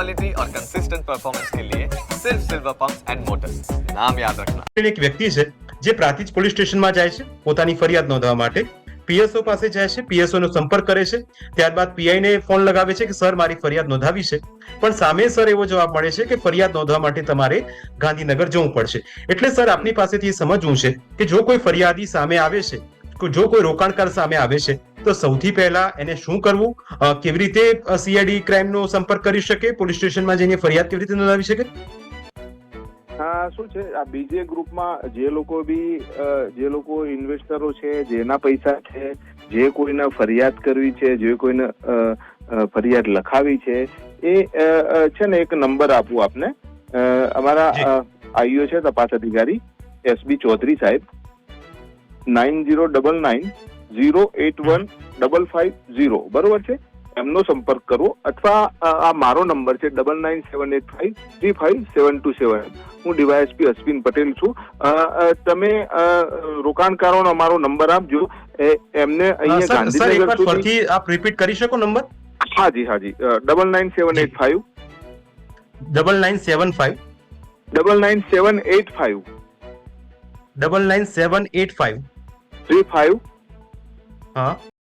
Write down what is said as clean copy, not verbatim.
Quality और consistent performance के लिए सिर्फ सिल्वर पंप्स एंड मोटर्स, नाम याद रखना। એક વ્યક્તિ છે જે પ્રાંતિજ પોલીસ સ્ટેશનમાં જાય છે પોતાની ફરિયાદ નોંધવા માટે, પીએસઓ પાસે જાય છે, પીએસઓ નો સંપર્ક કરે છે, ત્યારબાદ પીઆઈ ને ફોન લગાવે છે કે સર મારી ફરિયાદ નોંધાવી છે, પણ સામે સર એવો જવાબ મળે છે કે ફરિયાદ નોંધવા માટે તમારે ગાંધીનગર જવું પડશે. એટલે સર આપની પાસેથી સમજવું છે કે જો કોઈ ફરિયાદી સામે આવે છે, જો કોઈ રોકાણકાર સામે આવે છે તો સૌથી પહેલા એને શું કરવું, કેવી રીતે સીઆઈડી ક્રાઇમનો સંપર્ક કરી શકે, પોલીસ સ્ટેશનમાં જઈને ફરિયાદ કેવી રીતે નોંધાવી શકે? શું છે આ બીજે ગ્રુપમાં જે લોકો ઇન્વેસ્ટરો છે, જેના પૈસા છે, જે કોઈને ફરિયાદ કરવી છે, જે કોઈને ફરિયાદ લખાવી છે, એ છે ને એક નંબર આપું આપને. અમારા આઈઓ છે તપાસ અધિકારી એસબી ચૌધરી સાહેબ, 9099081550, બરોબર છે? એમનો સંપર્ક કરવો, અથવા આ મારો નંબર છે 9978535727. હું ડીવાયએસપી અશ્વિન પટેલ છું. તમે રોકાણકારોનો અમારો નંબર આપજો, એમને અહીંયા ગાંધીનગર ફરીથી આપ રિપીટ કરી શકો નંબર? હાજી 9978599785 99785 35 હા